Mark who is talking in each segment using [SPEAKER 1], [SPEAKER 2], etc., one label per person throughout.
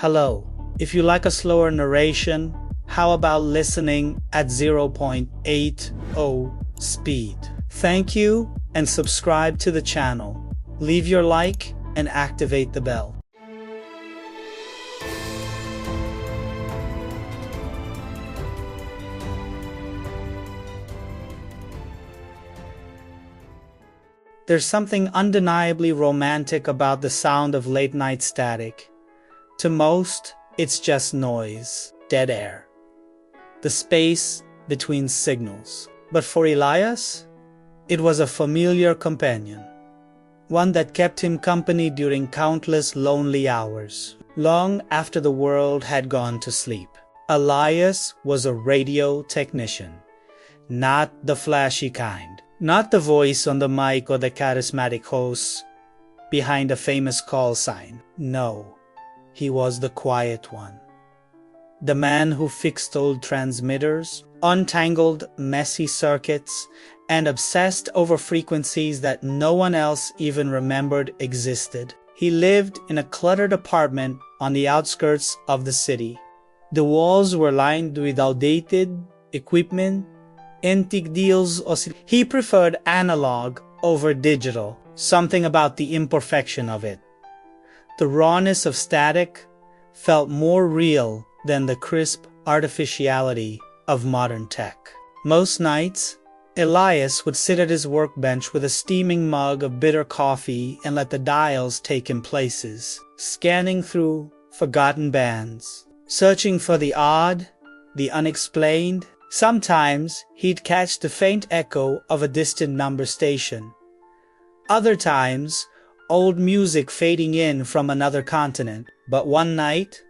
[SPEAKER 1] Hello. If you like a slower narration, how about listening at 0.80 speed? Thank you and subscribe to the channel. Leave your like and activate the bell. There's something undeniably romantic about the sound of late-night static. To most, it's just noise, dead air, the space between signals. But for Elias, it was a familiar companion, one that kept him company during countless lonely hours, long after the world had gone to sleep. Elias was a radio technician, not the flashy kind. Not the voice on the mic or the charismatic host behind a famous call sign. No, he was the quiet one. The man who fixed old transmitters, untangled messy circuits, and obsessed over frequencies that no one else even remembered existed. He lived in a cluttered apartment on the outskirts of the city. The walls were lined with outdated equipment, antique deals. He preferred analog over digital, something about the imperfection of it. The rawness of static felt more real than the crisp artificiality of modern tech. Most nights, Elias would sit at his workbench with a steaming mug of bitter coffee and let the dials take him places, scanning through forgotten bands, searching for the odd, the unexplained. Sometimes he'd catch the faint echo of a distant number station. Other times, old music fading in from another continent. But one night,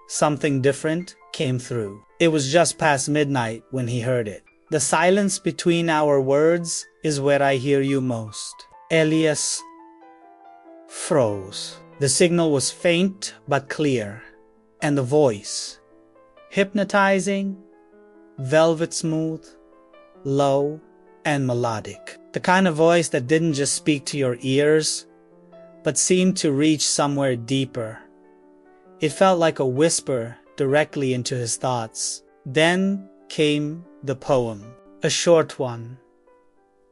[SPEAKER 1] something different came through. It was just past midnight when he heard it. The silence between our words is where I hear you most. Elias froze. The signal was faint but clear, and the voice, hypnotizing, velvet smooth, low, and melodic. The kind of voice that didn't just speak to your ears, but seemed to reach somewhere deeper. It felt like a whisper directly into his thoughts. Then came the poem, a short one,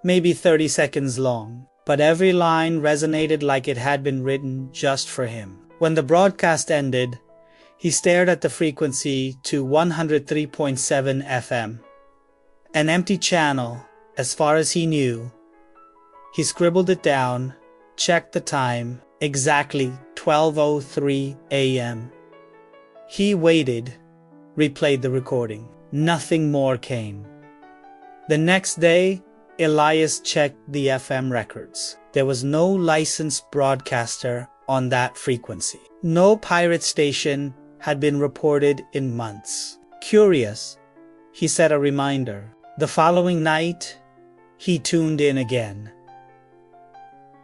[SPEAKER 1] maybe 30 seconds long, but every line resonated like it had been written just for him. When the broadcast ended, he stared at the frequency to 103.7 FM. An empty channel, as far as he knew. He scribbled it down, checked the time, exactly 12:03 a.m. He waited, replayed the recording. Nothing more came. The next day, Elias checked the FM records. There was no licensed broadcaster on that frequency. No pirate station had been reported in months. Curious, he set a reminder. The following night, he tuned in again.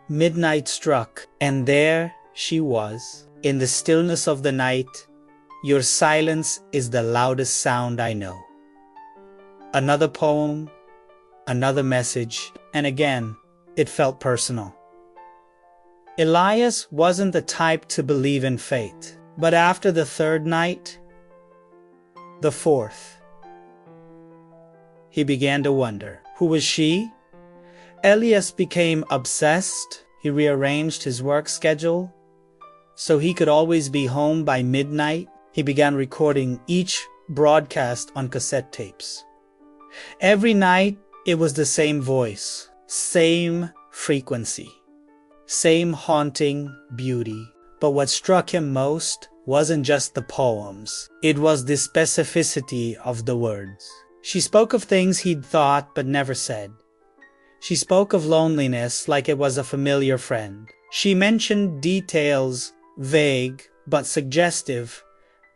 [SPEAKER 1] Midnight struck, and there she was. In the stillness of the night, your silence is the loudest sound I know. Another poem, another message, and again, it felt personal. Elias wasn't the type to believe in fate. But after the third night, the fourth, he began to wonder, who was she? Elias became obsessed. He rearranged his work schedule so he could always be home by midnight. He began recording each broadcast on cassette tapes. Every night, it was the same voice, same frequency, same haunting beauty. But what struck him most wasn't just the poems. It was the specificity of the words. She spoke of things he'd thought but never said. She spoke of loneliness like it was a familiar friend. She mentioned details, vague but suggestive,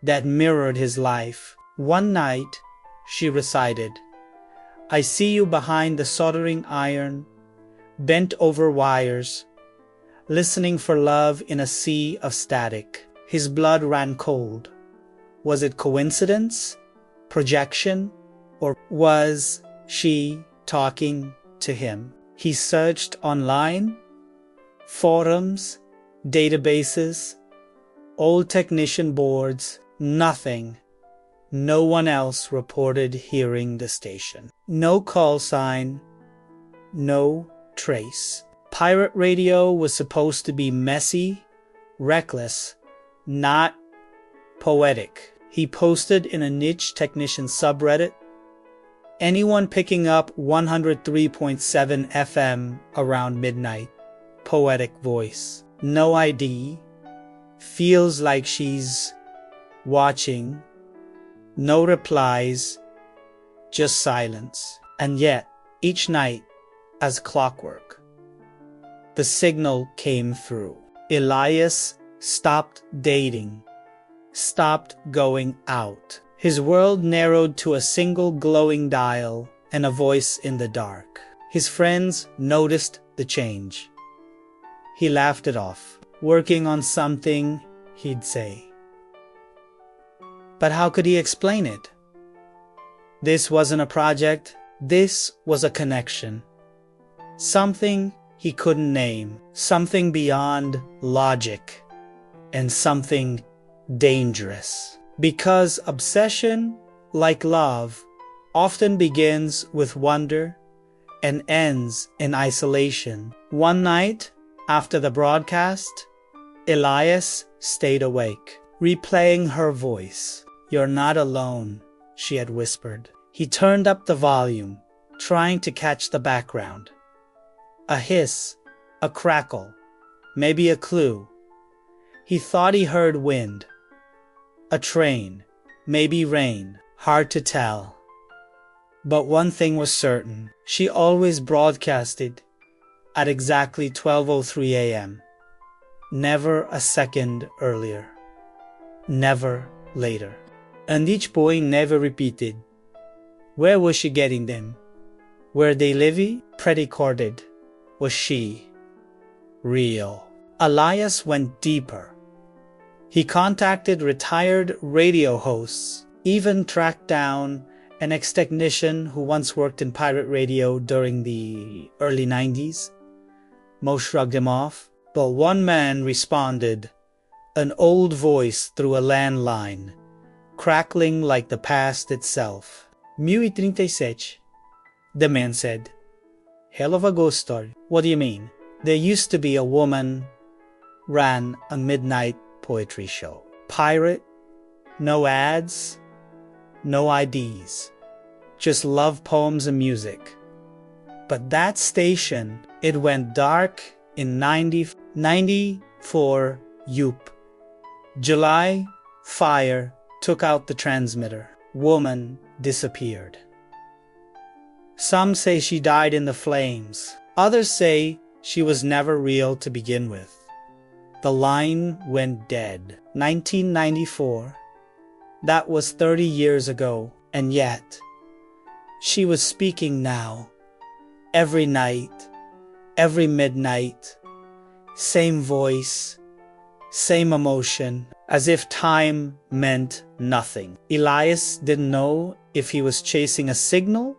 [SPEAKER 1] that mirrored his life. One night, she recited, "I see you behind the soldering iron, bent over wires, listening for love in a sea of static." His blood ran cold. Was it coincidence, projection, or was she talking to him? He searched online, forums, databases, old technician boards, nothing. No one else reported hearing the station. No call sign, no trace. Pirate radio was supposed to be messy, reckless, not poetic. He posted in a niche technician subreddit, anyone picking up 103.7 FM around midnight. Poetic voice. No ID. Feels like she's watching. No replies. Just silence. And yet, each night, as clockwork, the signal came through. Elias stopped dating. Stopped going out. His world narrowed to a single glowing dial and a voice in the dark. His friends noticed the change. He laughed it off. Working on something, he'd say. But how could he explain it? This wasn't a project. This was a connection. Something he couldn't name. Something beyond logic. And something dangerous. Because obsession, like love, often begins with wonder and ends in isolation. One night, after the broadcast, Elias stayed awake, replaying her voice. "You're not alone," she had whispered. He turned up the volume, trying to catch the background. A hiss, a crackle, maybe a clue. He thought he heard wind. A train, maybe rain, hard to tell. But one thing was certain, she always broadcasted at exactly 12:03 a.m. Never a second earlier. Never later. And each boy never repeated. Where was she getting them? Were they living? Pre-recorded. Was she real? Elias went deeper. He contacted retired radio hosts, even tracked down an ex-technician who once worked in pirate radio during the early 90s. Most shrugged him off, but one man responded, an old voice through a landline, crackling like the past itself. 1037, the man said. Hell of a ghost story. What do you mean? There used to be a woman ran a midnight poetry show. Pirate, no ads, no IDs, just love poems and music. But that station, it went dark in 94 Yoop. July, fire took out the transmitter. Woman disappeared. Some say she died in the flames. Others say she was never real to begin with. The line went dead. 1994. That was 30 years ago, and yet she was speaking now. Every night, every midnight, same voice, same emotion, as if time meant nothing. Elias didn't know if he was chasing a signal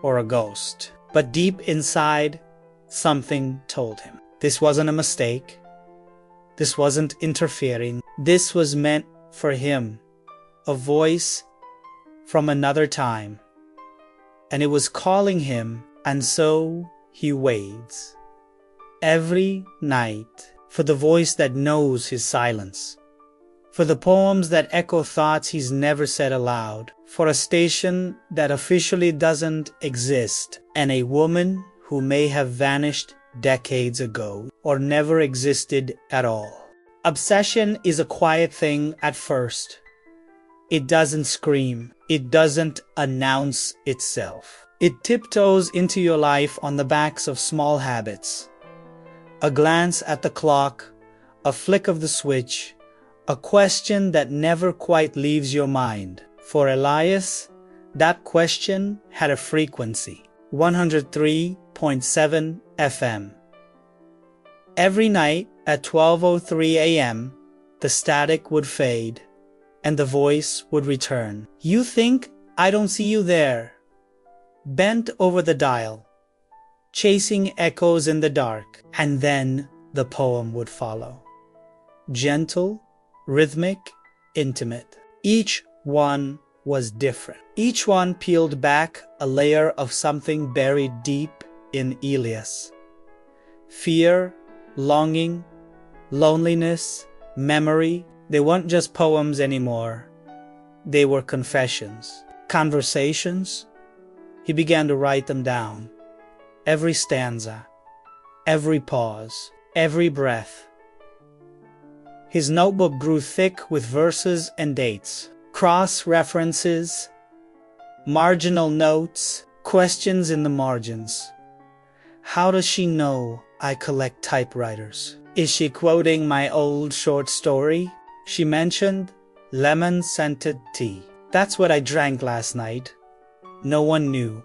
[SPEAKER 1] or a ghost, but deep inside, something told him. This wasn't a mistake. This wasn't interfering. This was meant for him, a voice from another time. And it was calling him, and so he waits. Every night, for the voice that knows his silence. For the poems that echo thoughts he's never said aloud. For a station that officially doesn't exist. And a woman who may have vanished decades ago or never existed at all. Obsession is a quiet thing at first. It doesn't scream. It doesn't announce itself. It tiptoes into your life on the backs of small habits. A glance at the clock, a flick of the switch, a question that never quite leaves your mind. For Elias, that question had a frequency. 103.7 FM. Every night at 12:03 a.m., the static would fade and the voice would return. You think I don't see you there? Bent over the dial, chasing echoes in the dark, and then the poem would follow. Gentle, rhythmic, intimate. Each one was different. Each one peeled back a layer of something buried deep in Elias. Fear, longing, loneliness, memory. They weren't just poems anymore. They were confessions, conversations. He began to write them down. Every stanza, every pause, every breath. His notebook grew thick with verses and dates, cross-references, marginal notes, questions in the margins. How does she know I collect typewriters? Is she quoting my old short story? She mentioned lemon-scented tea. That's what I drank last night. No one knew.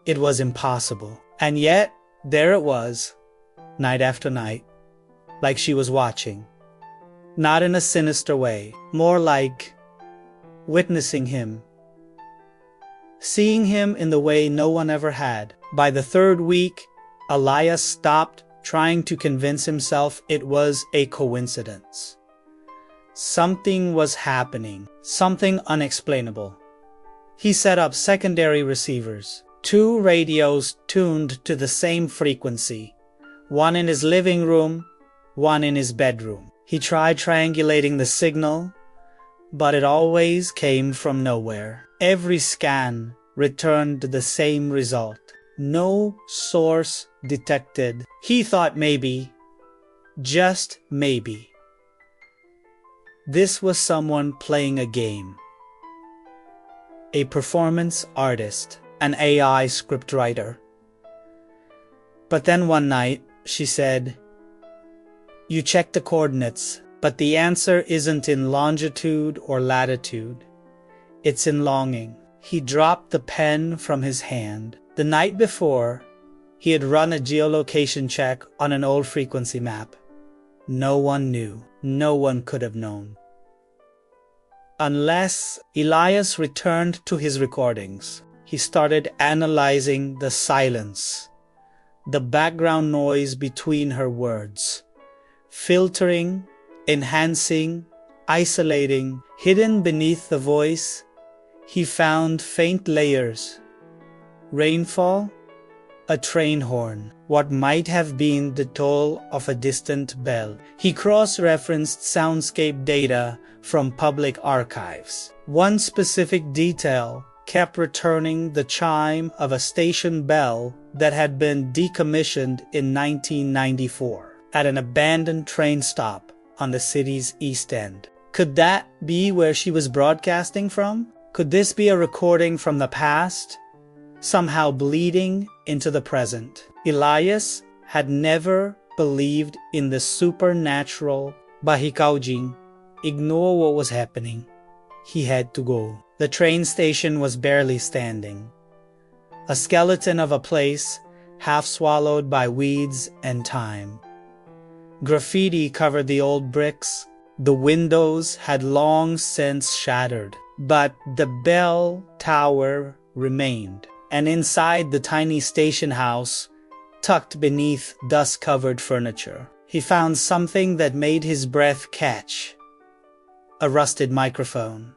[SPEAKER 1] It was impossible. And yet, there it was, night after night, like she was watching. Not in a sinister way, more like witnessing him. Seeing him in the way no one ever had. By the third week, Elias stopped trying to convince himself it was a coincidence. Something was happening, something unexplainable. He set up secondary receivers, 2 radios tuned to the same frequency, one in his living room, one in his bedroom. He tried triangulating the signal, but it always came from nowhere. Every scan returned the same result. No source detected. He thought maybe, just maybe, this was someone playing a game. A performance artist, an AI scriptwriter. But then one night, she said, "You checked the coordinates, but the answer isn't in longitude or latitude. It's in longing." He dropped the pen from his hand. The night before, he had run a geolocation check on an old frequency map. No one knew. No one could have known. Unless Elias returned to his recordings, he started analyzing the silence, the background noise between her words, filtering, enhancing, isolating. Hidden beneath the voice, he found faint layers. Rainfall, a train horn, what might have been the toll of a distant bell. He cross-referenced soundscape data from public archives. One specific detail kept returning: the chime of a station bell that had been decommissioned in 1994 at an abandoned train stop on the city's east end. Could that be where she was broadcasting from? Could this be a recording from the past, somehow bleeding into the present? Elias had never believed in the supernatural. Bahikaujing, ignore what was happening. He had to go. The train station was barely standing. A skeleton of a place, half swallowed by weeds and time. Graffiti covered the old bricks. The windows had long since shattered, but the bell tower remained. And inside the tiny station house, tucked beneath dust-covered furniture, he found something that made his breath catch. A rusted microphone.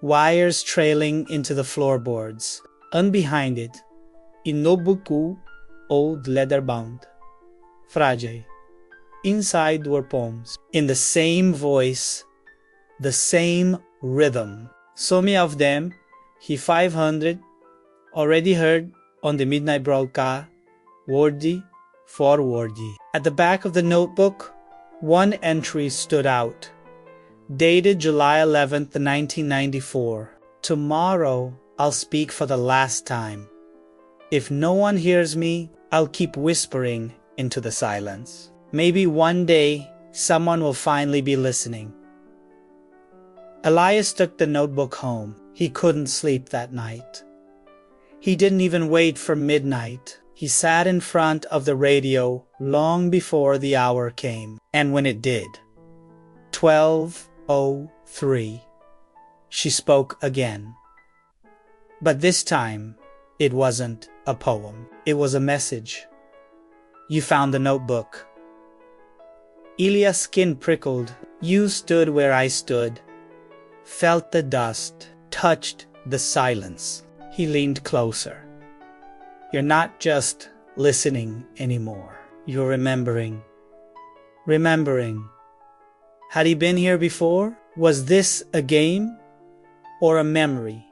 [SPEAKER 1] Wires trailing into the floorboards. And behind it, Inobuku, old leather-bound. Fragile. Inside were poems. In the same voice, the same rhythm. So many of them, he 500, already heard on the midnight broadcast, wordy for wordy. At the back of the notebook, one entry stood out. Dated July 11th, 1994. Tomorrow, I'll speak for the last time. If no one hears me, I'll keep whispering into the silence. Maybe one day, someone will finally be listening. Elias took the notebook home. He couldn't sleep that night. He didn't even wait for midnight. He sat in front of the radio long before the hour came. And when it did, 12:03, she spoke again. But this time, it wasn't a poem. It was a message. You found the notebook. Ilya's skin prickled. You stood where I stood, felt the dust, touched the silence. He leaned closer. You're not just listening anymore. You're remembering. Remembering. Had he been here before? Was this a game or a memory?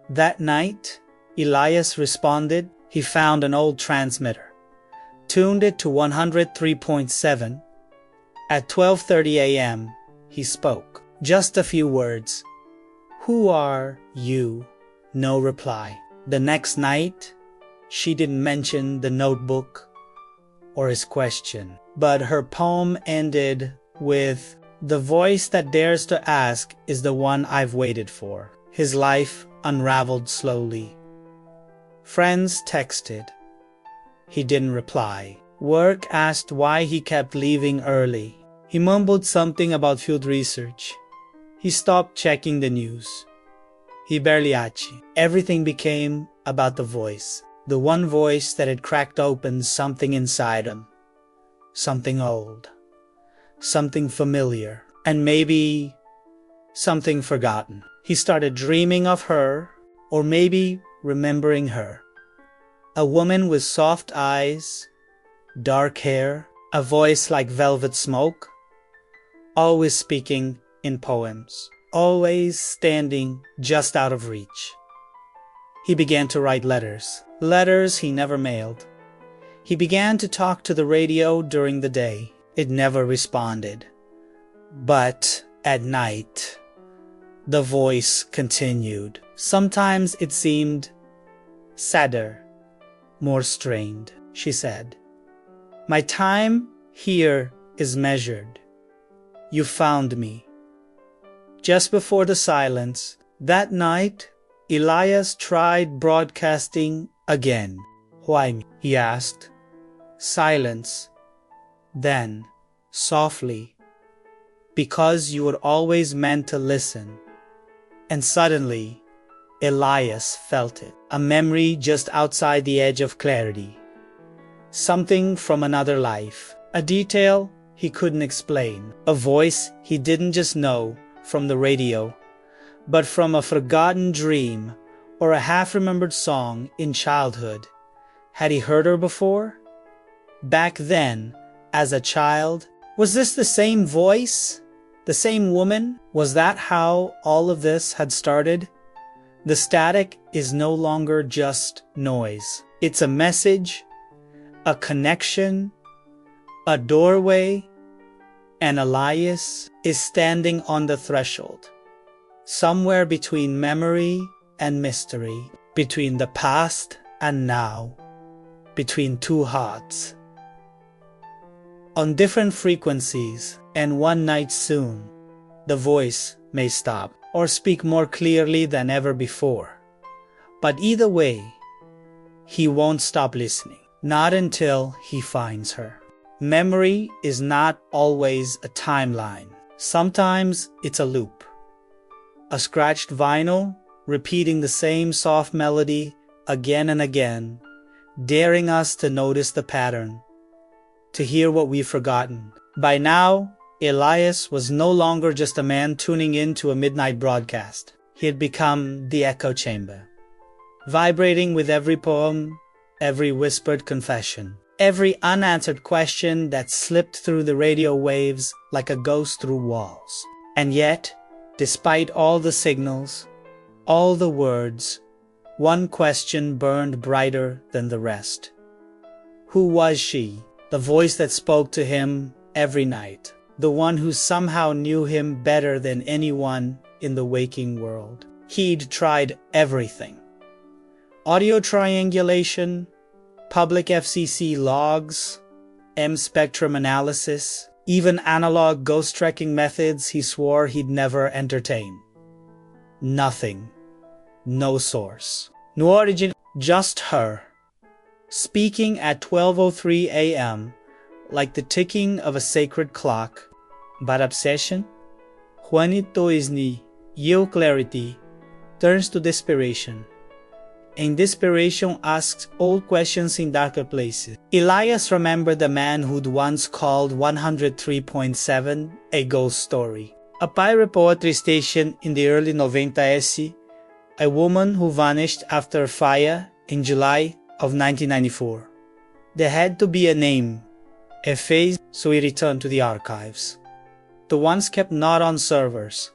[SPEAKER 1] That night, Elias responded. He found an old transmitter, tuned it to 103.7. At 12:30 a.m., he spoke. Just a few words. Who are you? No reply. The next night, she didn't mention the notebook or his question, but her poem ended with, "The voice that dares to ask is the one I've waited for." His life unraveled slowly. Friends texted. He didn't reply. Work asked why he kept leaving early. He mumbled something about field research. He stopped checking the news. He barely achi. Everything became about the voice. The one voice that had cracked open something inside him. Something old. Something familiar. And maybe something forgotten. He started dreaming of her, or maybe remembering her. A woman with soft eyes, dark hair, a voice like velvet smoke, always speaking in poems, always standing just out of reach. He began to write letters he never mailed. He began to talk to the radio during the day. It never responded. But at night, the voice continued. Sometimes it seemed sadder, more strained. She said, "My time here is measured. You found me." Just before the silence, that night, Elias tried broadcasting again. "Why?" he asked. Silence. Then, softly, "Because you were always meant to listen." And suddenly, Elias felt it. A memory just outside the edge of clarity. Something from another life. A detail he couldn't explain. A voice he didn't just know from the radio, but from a forgotten dream or a half-remembered song in childhood. Had he heard her before? Back then, as a child? Was this the same voice? The same woman? Was that how all of this had started? The static is no longer just noise. It's a message, a connection, a doorway, and Elias is standing on the threshold. Somewhere between memory and mystery, between the past and now, between two hearts. On different frequencies, and one night soon, the voice may stop or speak more clearly than ever before. But either way, he won't stop listening, not until he finds her. Memory is not always a timeline. Sometimes it's a loop. A scratched vinyl repeating the same soft melody again and again, daring us to notice the pattern, to hear what we've forgotten. By now, Elias was no longer just a man tuning in to a midnight broadcast. He had become the echo chamber, vibrating with every poem, every whispered confession, every unanswered question that slipped through the radio waves like a ghost through walls. And yet, despite all the signals, all the words, one question burned brighter than the rest. Who was she? The voice that spoke to him every night. The one who somehow knew him better than anyone in the waking world. He'd tried everything. Audio triangulation, public FCC logs, M-spectrum analysis, even analog ghost tracking methods he swore he'd never entertain. Nothing. No source. No origin. Just her. Speaking at 12:03 a.m. like the ticking of a sacred clock. But obsession, when it toys ni, yield clarity, turns to desperation. and desperation asks old questions in darker places. Elias remembered the man who'd once called 103.7 a ghost story. A pirate poetry station in the early 90s, a woman who vanished after a fire in July of 1994. There had to be a name, a face, so he returned to the archives. The ones kept not on servers,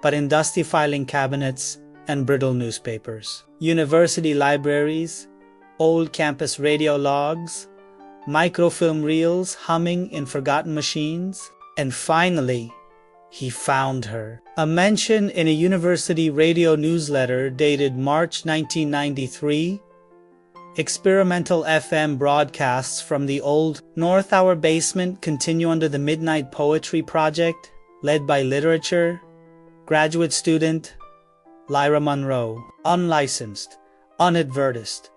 [SPEAKER 1] but in dusty filing cabinets and brittle newspapers, university libraries, old campus radio logs, microfilm reels humming in forgotten machines, and finally, he found her. A mention in a university radio newsletter dated March 1993, experimental FM broadcasts from the old North Tower basement continue under the Midnight Poetry Project, led by literature graduate student Lyra Monroe. Unlicensed, unadvertised,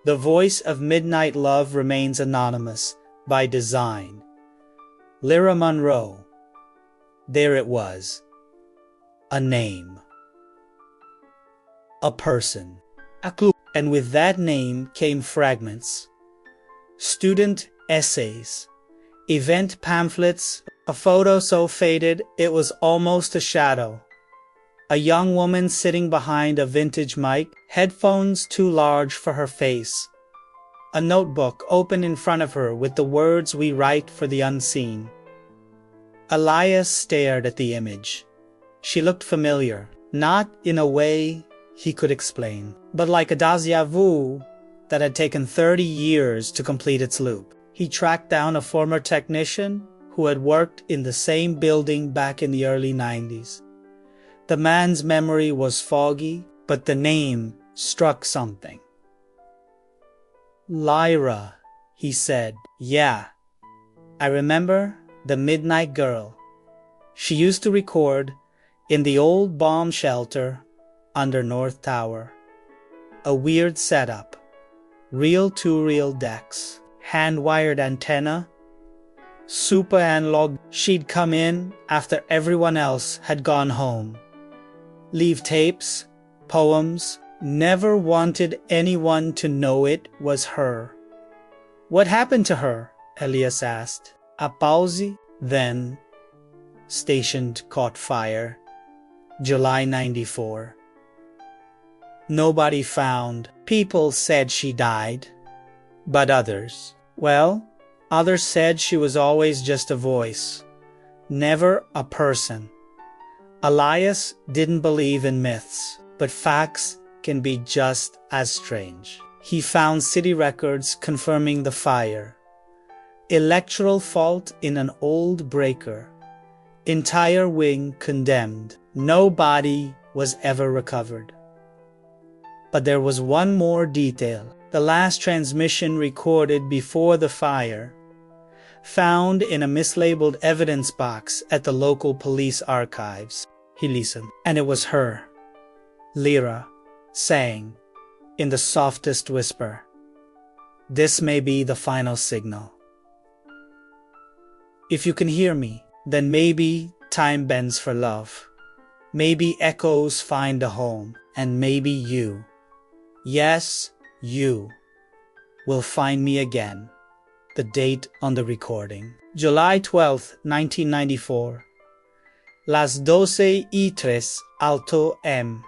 [SPEAKER 1] the voice of Midnight Love remains anonymous by design. Lyra Monroe. There it was. A name. A person. A clue. And with that name came fragments. Student essays. Event pamphlets. A photo so faded it was almost a shadow. A young woman sitting behind a vintage mic, headphones too large for her face. A notebook open in front of her with the words we write for the unseen. Elias stared at the image. She looked familiar, not in a way he could explain, but like a déjà vu that had taken 30 years to complete its loop. He tracked down a former technician who had worked in the same building back in the early 90s. The man's memory was foggy, but the name struck something. Lyra, he said. Yeah, I remember the Midnight Girl. She used to record in the old bomb shelter under North Tower. A weird setup. Reel-to-reel decks. Hand-wired antenna. Super analog. She'd come in after everyone else had gone home. Leave tapes, poems. Never wanted anyone to know it was her. What happened to her? Elias asked. A palsy, then. Stationed caught fire. July 94. Nobody found. People said she died. But others, others said she was always just a voice. Never a person. Elias didn't believe in myths, but facts can be just as strange. He found city records confirming the fire. Electoral fault in an old breaker. Entire wing condemned. No body was ever recovered. But there was one more detail. The last transmission recorded before the fire, found in a mislabeled evidence box at the local police archives. He listened, and it was her, Lyra, saying, in the softest whisper, "This may be the final signal. If you can hear me, then maybe time bends for love. Maybe echoes find a home, and maybe you, yes, you, will find me again." The date on the recording. July 12, 1994. Las 12:03 Alto M.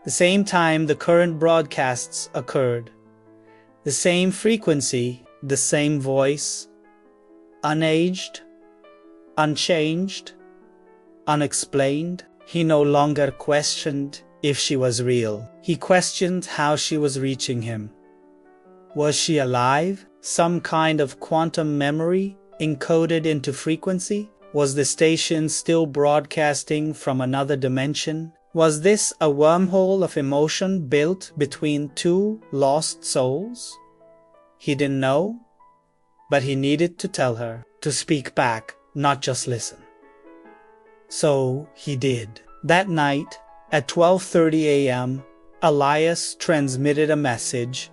[SPEAKER 1] The same time the current broadcasts occurred. The same frequency, the same voice. Unaged, unchanged, unexplained. He no longer questioned if she was real. He questioned how she was reaching him. Was she alive? Some kind of quantum memory encoded into frequency? Was the station still broadcasting from another dimension? Was this a wormhole of emotion built between two lost souls? He didn't know, but he needed to tell her, to speak back, not just listen. So he did. That night, at 12:30 a.m., Elias transmitted a message.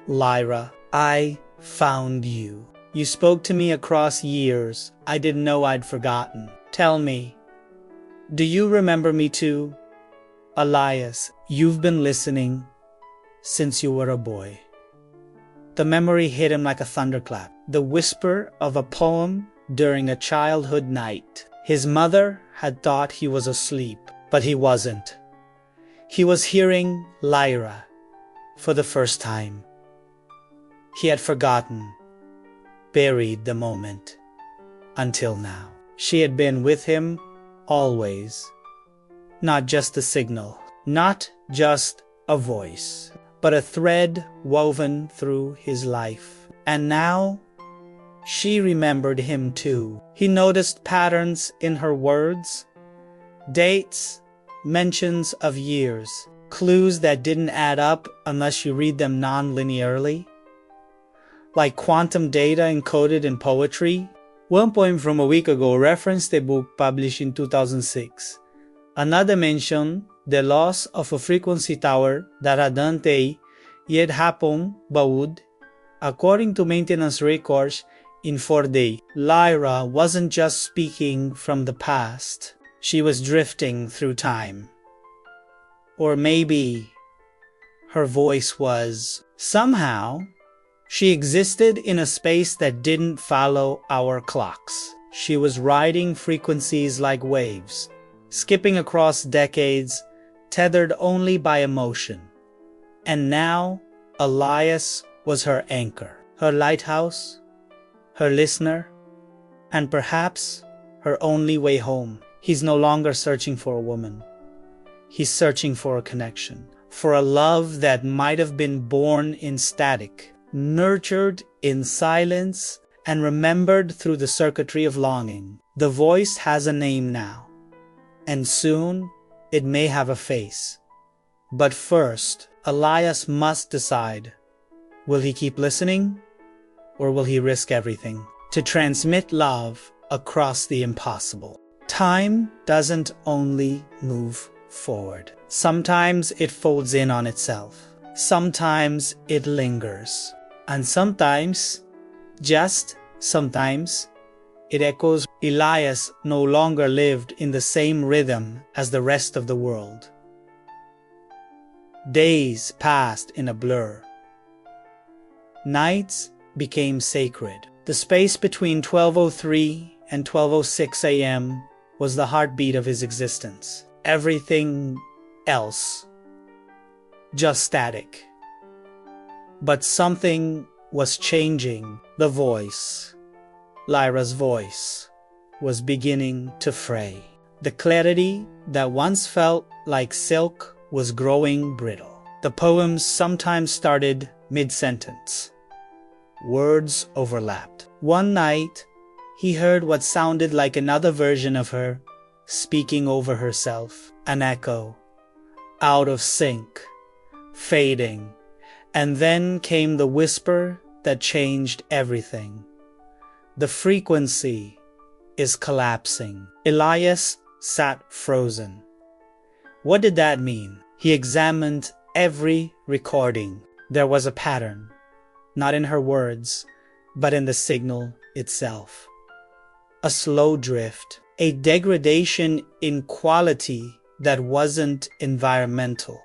[SPEAKER 1] Lyra, I found you. You spoke to me across years. I didn't know I'd forgotten. Tell me, do you remember me too? Elias, you've been listening. since you were a boy. The memory hit him like a thunderclap, the whisper of a poem during a childhood night. His mother had thought he was asleep, but he wasn't. He was hearing Lyra for the first time. He had forgotten, buried the moment, until now. She had been with him always. Not just a signal, not just a voice, but a thread woven through his life. And now, she remembered him too. He noticed patterns in her words, dates, mentions of years, clues that didn't add up unless you read them non-linearly. Like quantum data encoded in poetry. One poem from a week ago referenced a book published in 2006. Another mentioned the loss of a frequency tower that Adante yet hapon baud, according to maintenance records in 4 days. Lyra wasn't just speaking from the past. She was drifting through time. Or maybe her voice was. Somehow, she existed in a space that didn't follow our clocks. She was riding frequencies like waves, skipping across decades, tethered only by emotion. And now, Elias was her anchor, her lighthouse, her listener, and perhaps her only way home. He's no longer searching for a woman. He's searching for a connection, for a love that might have been born in static, nurtured in silence, and remembered through the circuitry of longing. The voice has a name now, and soon it may have a face. But first, Elias must decide, will he keep listening, or will he risk everything to transmit love across the impossible? Time doesn't only move forward. Sometimes it folds in on itself. Sometimes it lingers. And sometimes, just sometimes, it echoes. Elias no longer lived in the same rhythm as the rest of the world. Days passed in a blur. Nights became sacred. The space between 12:03 and 12:06 a.m. was the heartbeat of his existence. Everything else, just static. But something was changing. The voice, Lyra's voice, was beginning to fray. The clarity that once felt like silk was growing brittle. The poems sometimes started mid-sentence. Words overlapped. One night, he heard what sounded like another version of her, speaking over herself, an echo, out of sync, fading, and then came the whisper that changed everything. The frequency is collapsing. Elias sat frozen. What did that mean? He examined every recording. There was a pattern, not in her words, but in the signal itself. A slow drift, a degradation in quality that wasn't environmental.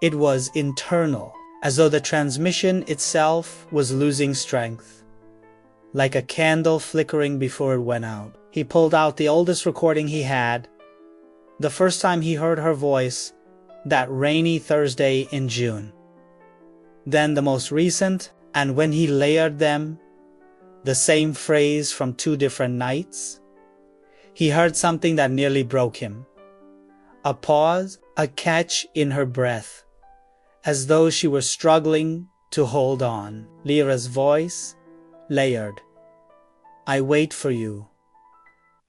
[SPEAKER 1] It was internal, as though the transmission itself was losing strength, like a candle flickering before it went out. He pulled out the oldest recording he had, the first time he heard her voice, that rainy Thursday in June. Then the most recent, and when he layered them, the same phrase from 2 different nights, he heard something that nearly broke him. A pause, a catch in her breath, as though she were struggling to hold on. Lyra's voice, layered. I wait for you.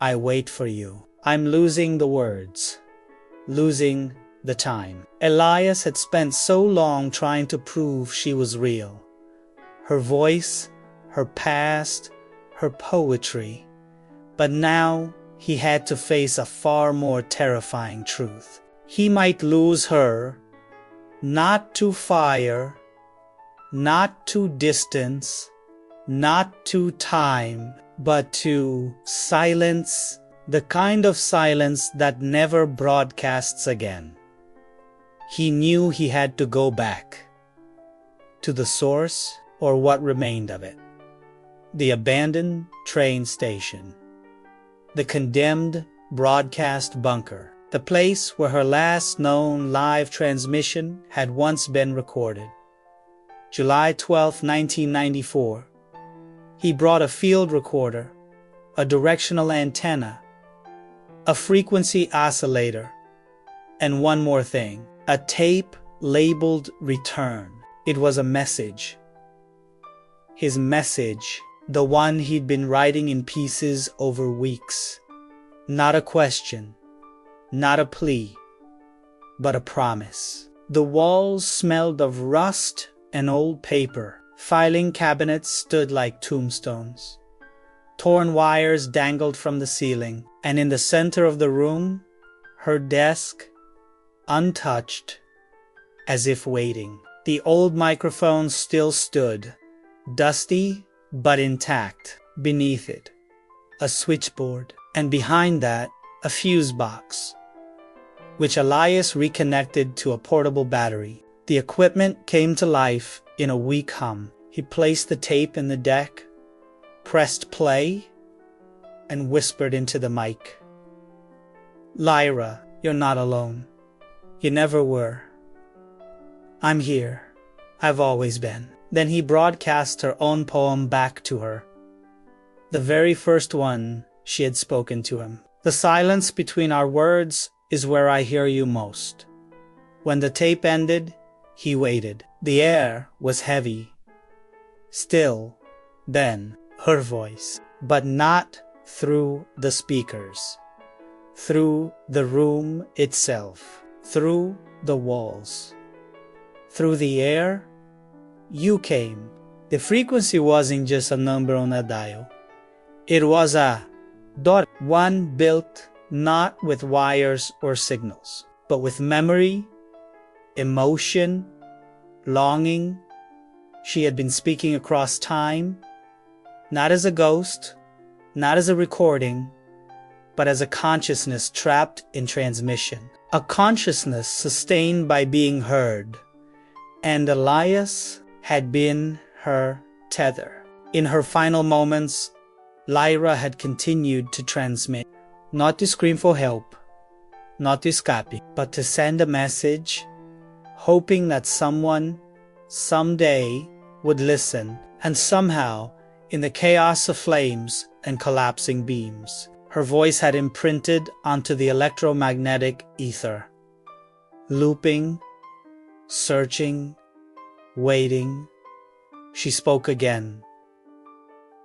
[SPEAKER 1] I wait for you. I'm losing the words, losing the time. Elias had spent so long trying to prove she was real. Her voice, her past, her poetry. But now he had to face a far more terrifying truth. He might lose her, not to fire, not to distance, not to time, but to silence, the kind of silence that never broadcasts again. He knew he had to go back to the source, or what remained of it. The abandoned train station. The condemned broadcast bunker. The place where her last known live transmission had once been recorded. July 12, 1994. He brought a field recorder, a directional antenna, a frequency oscillator, and one more thing, a tape labeled Return. It was a message. His message, the one he'd been writing in pieces over weeks. Not a question, not a plea, but a promise. The walls smelled of rust and old paper. Filing cabinets stood like tombstones. Torn wires dangled from the ceiling, and in the center of the room, her desk, untouched, as if waiting. The old microphone still stood, dusty but intact. Beneath it, a switchboard, and behind that, a fuse box, which Elias reconnected to a portable battery. The equipment came to life in a weak hum. He placed the tape in the deck, pressed play, and whispered into the mic. "Lyra, you're not alone. You never were. I'm here. I've always been." Then he broadcast her own poem back to her. The very first one she had spoken to him. "The silence between our words is where I hear you most." When the tape ended, he waited. The air was heavy. Still, then, her voice, but not through the speakers. Through the room itself. Through the walls. Through the air, you came. The frequency wasn't just a number on a dial. It was a dot, one built not with wires or signals, but with memory, emotion, longing. She had been speaking across time, not as a ghost, not as a recording, but as a consciousness trapped in transmission. A consciousness sustained by being heard. And Elias had been her tether. In her final moments, Lyra had continued to transmit, not to scream for help, not to escape, but to send a message, hoping that someone, someday, would listen, and somehow, in the chaos of flames and collapsing beams, her voice had imprinted onto the electromagnetic ether. Looping, searching, waiting, she spoke again.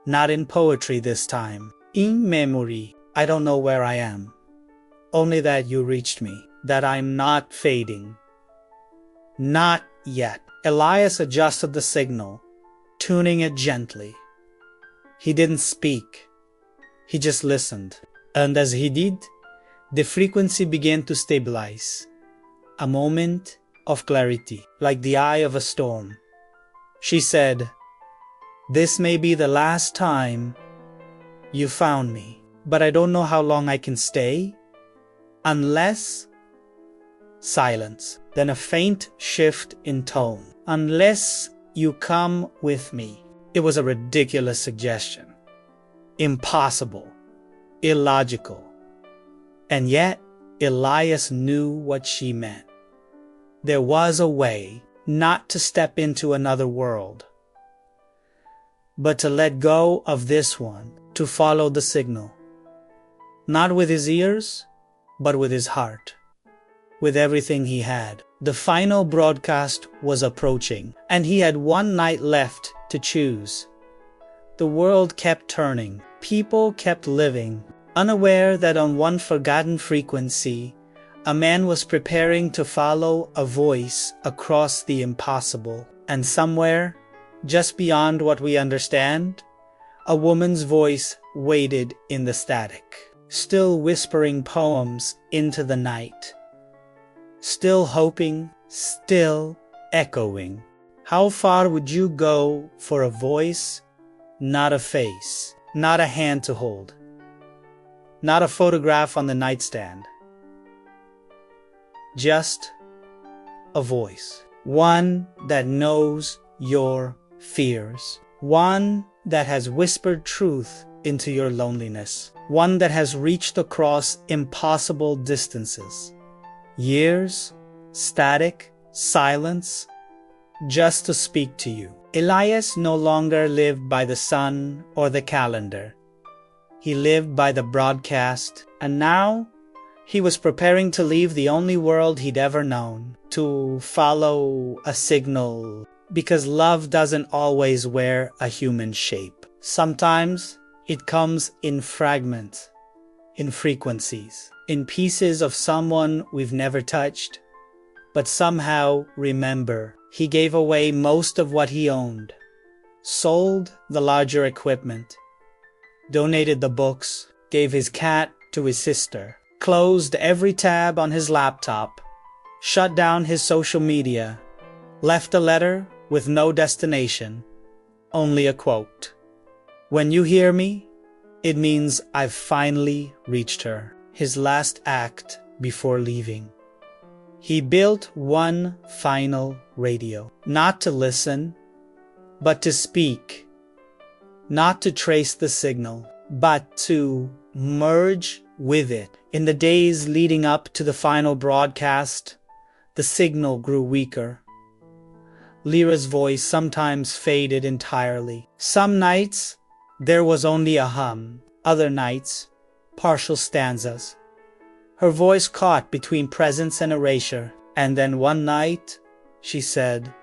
[SPEAKER 1] Not in poetry this time. In memory, I don't know where I am. Only that you reached me, that I'm not fading. Not yet. Elias adjusted the signal, tuning it gently. He didn't speak. He just listened. And as he did, the frequency began to stabilize. A moment of clarity, like the eye of a storm. She said, "This may be the last time you found me, but I don't know how long I can stay, unless..." Silence, then a faint shift in tone. "Unless you come with me." It was a ridiculous suggestion. Impossible. Illogical. And yet, Elias knew what she meant. There was a way not to step into another world, but to let go of this one, to follow the signal. Not with his ears, but with his heart, with everything he had. The final broadcast was approaching, and he had one night left to choose. The world kept turning. People kept living, unaware that on one forgotten frequency, a man was preparing to follow a voice across the impossible. And somewhere, just beyond what we understand, a woman's voice waited in the static, still whispering poems into the night, still hoping, still echoing. How far would you go for a voice, not a face, not a hand to hold, not a photograph on the nightstand? Just a voice. One that knows your fears. One that has whispered truth into your loneliness. One that has reached across impossible distances. Years, static, silence, just to speak to you. Elias no longer lived by the sun or the calendar. He lived by the broadcast, and now he was preparing to leave the only world he'd ever known, to follow a signal, because love doesn't always wear a human shape. Sometimes it comes in fragments, in frequencies, in pieces of someone we've never touched, but somehow remember. He gave away most of what he owned, sold the larger equipment, donated the books, gave his cat to his sister, closed every tab on his laptop, shut down his social media, left a letter with no destination, only a quote. "When you hear me, it means I've finally reached her." His last act before leaving. He built one final radio, not to listen, but to speak, not to trace the signal, but to merge with it. In the days leading up to the final broadcast, the signal grew weaker. Lyra's voice sometimes faded entirely. Some nights, there was only a hum. Other nights, partial stanzas. Her voice caught between presence and erasure. And then one night, she said,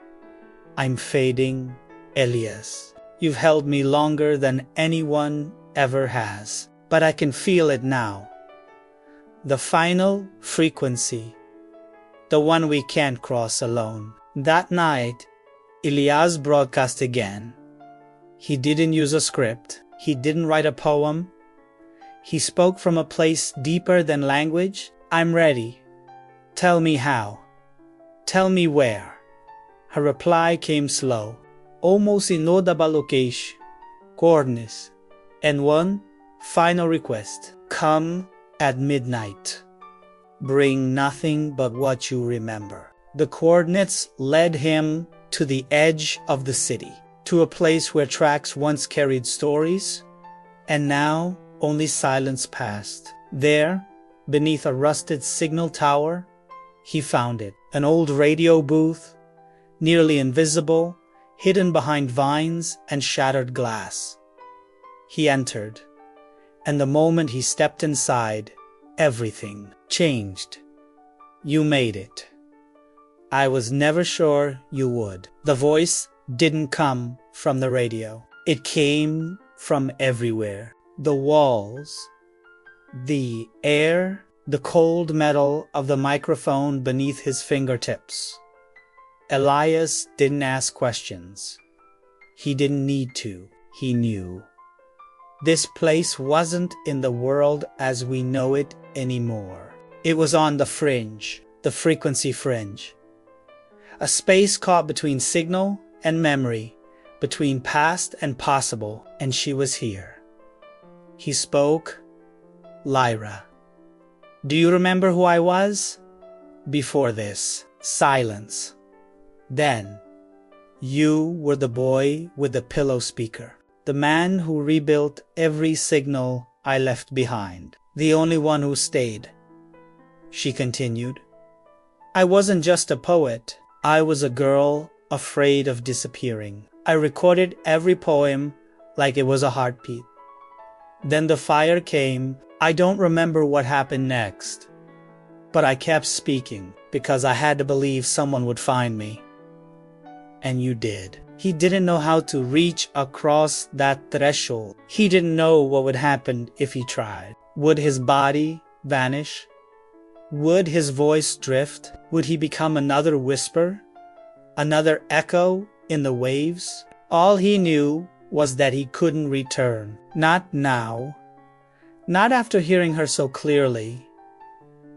[SPEAKER 1] "I'm fading, Elias. You've held me longer than anyone ever has. But I can feel it now. The final frequency. The one we can't cross alone." That night, Elias broadcast again. He didn't use a script. He didn't write a poem. He spoke from a place deeper than language. "I'm ready. Tell me how. Tell me where." Her reply came slow, almost inaudible-ish, cornes, and one final request. "Come at midnight. Bring nothing but what you remember." The coordinates led him to the edge of the city, to a place where tracks once carried stories, and now only silence passed. There, beneath a rusted signal tower, he found it. An old radio booth, nearly invisible, hidden behind vines and shattered glass. He entered, and the moment he stepped inside, everything changed. "You made it. I was never sure you would." The voice didn't come from the radio. It came from everywhere. The walls, the air, the cold metal of the microphone beneath his fingertips. Elias didn't ask questions. He didn't need to. He knew. This place wasn't in the world as we know it anymore. It was on the fringe, the frequency fringe. A space caught between signal and memory, between past and possible, and she was here. He spoke. "Lyra, do you remember who I was? Before this." Silence. Then, "You were the boy with the pillow speaker. The man who rebuilt every signal I left behind. The only one who stayed." She continued. "I wasn't just a poet. I was a girl afraid of disappearing. I recorded every poem like it was a heartbeat. Then the fire came. I don't remember what happened next. But I kept speaking because I had to believe someone would find me. And you did." He didn't know how to reach across that threshold. He didn't know what would happen if he tried. Would his body vanish? Would his voice drift? Would he become another whisper? Another echo in the waves? All he knew was that he couldn't return. Not now. Not after hearing her so clearly.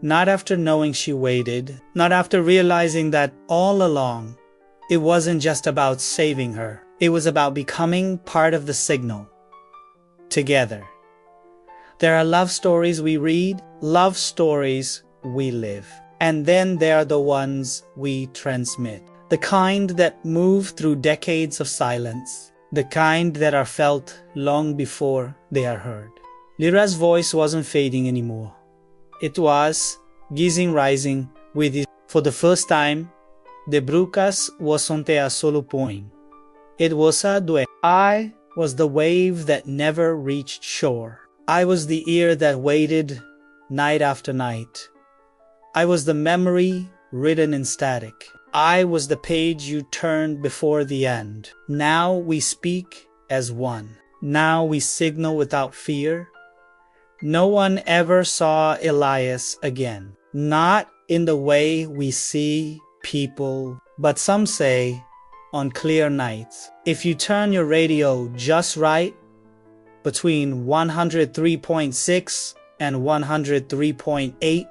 [SPEAKER 1] Not after knowing she waited. Not after realizing that all along, it wasn't just about saving her. It was about becoming part of the signal. Together. There are love stories we read, love stories we live. And then there are the ones we transmit. The kind that move through decades of silence. The kind that are felt long before they are heard. Lyra's voice wasn't fading anymore. It was gizing rising with it. For the first time, de brucas wasn't a solo point. It was a duet. I was the wave that never reached shore. I was the ear that waited night after night. I was the memory written in static. I was the page you turned before the end. Now we speak as one. Now we signal without fear. No one ever saw Elias again. Not in the way we see people, but some say on clear nights. If you turn your radio just right, between 103.6 and 103.8,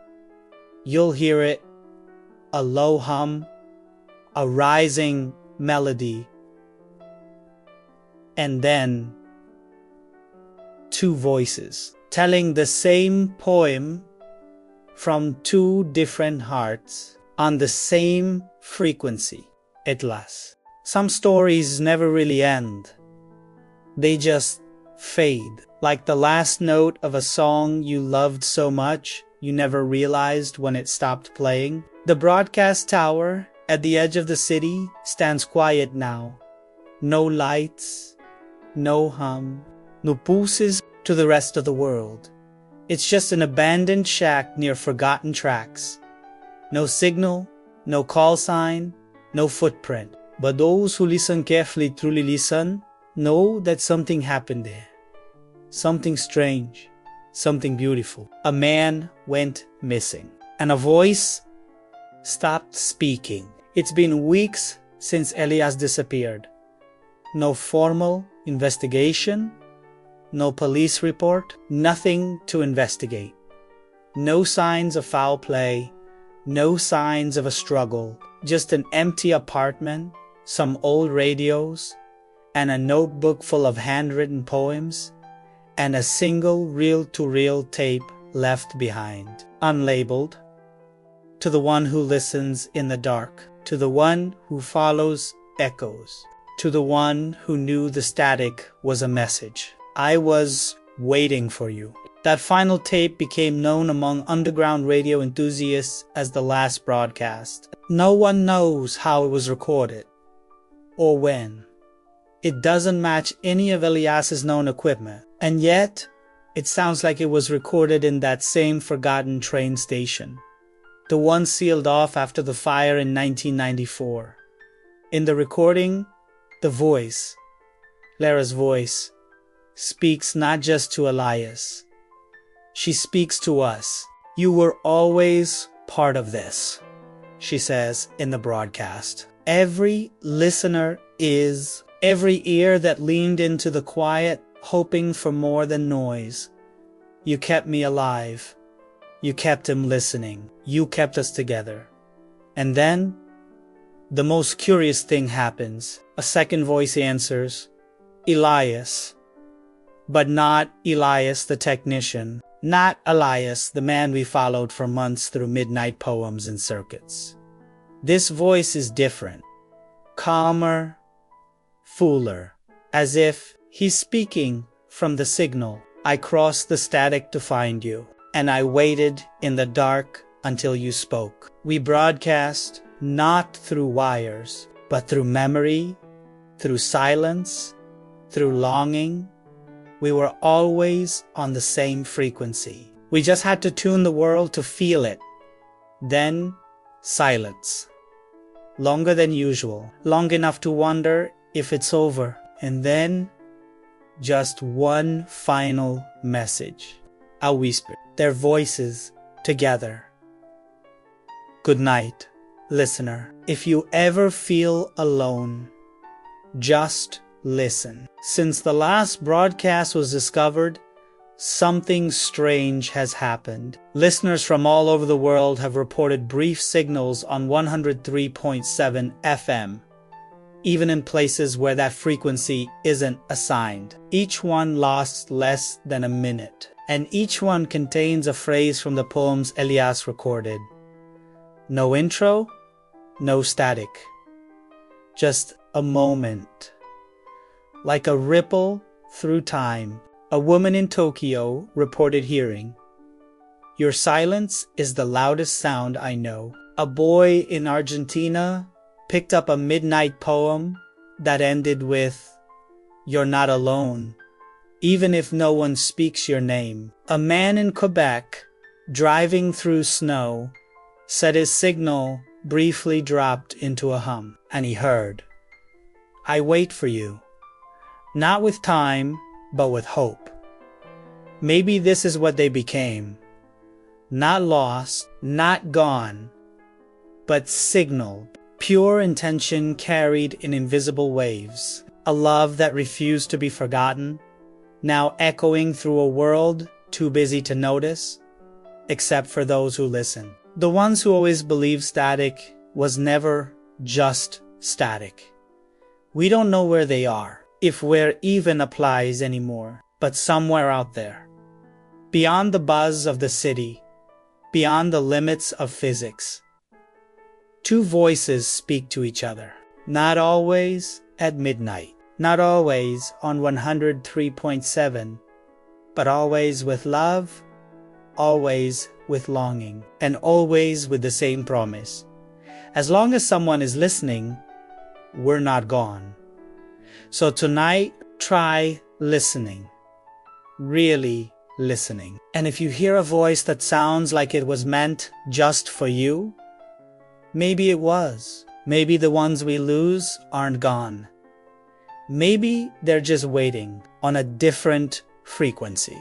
[SPEAKER 1] you'll hear it, a low hum, a rising melody, and then two voices telling the same poem from two different hearts on the same frequency. At last. Some stories never really end. They just fade. Like the last note of a song you loved so much you never realized when it stopped playing. The broadcast tower at the edge of the city stands quiet now. No lights, no hum, no pulses to the rest of the world. It's just an abandoned shack near forgotten tracks. No signal, no call sign, no footprint. But those who listen carefully truly listen know that something happened there. Something strange, something beautiful. A man went missing, and a voice stopped speaking. It's been weeks since Elias disappeared. No formal investigation, no police report, nothing to investigate. No signs of foul play, no signs of a struggle, just an empty apartment, some old radios, and a notebook full of handwritten poems, and a single reel-to-reel tape left behind, unlabeled. To the one who listens in the dark, to the one who follows echoes, to the one who knew the static was a message. I was waiting for you. That final tape became known among underground radio enthusiasts as the last broadcast. No one knows how it was recorded, or when. It doesn't match any of Elias's known equipment, and yet it sounds like it was recorded in that same forgotten train station, the one sealed off after the fire in 1994. In the recording, the voice, Lyra's voice, speaks not just to Elias. She speaks to us. You were always part of this, she says in the broadcast. Every listener is, every ear that leaned into the quiet, hoping for more than noise. You kept me alive. You kept him listening. You kept us together. And then, the most curious thing happens. A second voice answers, Elias. But not Elias the technician. Not Elias, the man we followed for months through midnight poems and circuits. This voice is different. Calmer, fuller. As if he's speaking from the signal. I crossed the static to find you, and I waited in the dark until you spoke. We broadcast not through wires, but through memory, through silence, through longing. We were always on the same frequency. We just had to tune the world to feel it. Then, silence. Longer than usual. Long enough to wonder if it's over. And then, just one final message. A whisper. Their voices together. Good night, listener. If you ever feel alone, just listen. Since the last broadcast was discovered, something strange has happened. Listeners from all over the world have reported brief signals on 103.7 FM, even in places where that frequency isn't assigned. Each one lasts less than a minute, and each one contains a phrase from the poems Elias recorded. No intro, no static. Just a moment. Like a ripple through time. A woman in Tokyo reported hearing, "Your silence is the loudest sound I know." A boy in Argentina picked up a midnight poem that ended with, "You're not alone, even if no one speaks your name." A man in Quebec, driving through snow, said his signal briefly dropped into a hum, and he heard, "I wait for you, not with time, but with hope." Maybe this is what they became. Not lost, not gone, but signaled. Pure intention carried in invisible waves. A love that refused to be forgotten, now echoing through a world too busy to notice, except for those who listen. The ones who always believed static was never just static. We don't know where they are, if where even applies anymore, but somewhere out there. Beyond the buzz of the city, beyond the limits of physics. Two voices speak to each other. Not always at midnight, not always on 103.7, but always with love, always with longing, and always with the same promise. As long as someone is listening, we're not gone. So tonight, try listening. Really listening. And if you hear a voice that sounds like it was meant just for you, maybe it was. Maybe the ones we lose aren't gone. Maybe they're just waiting on a different frequency.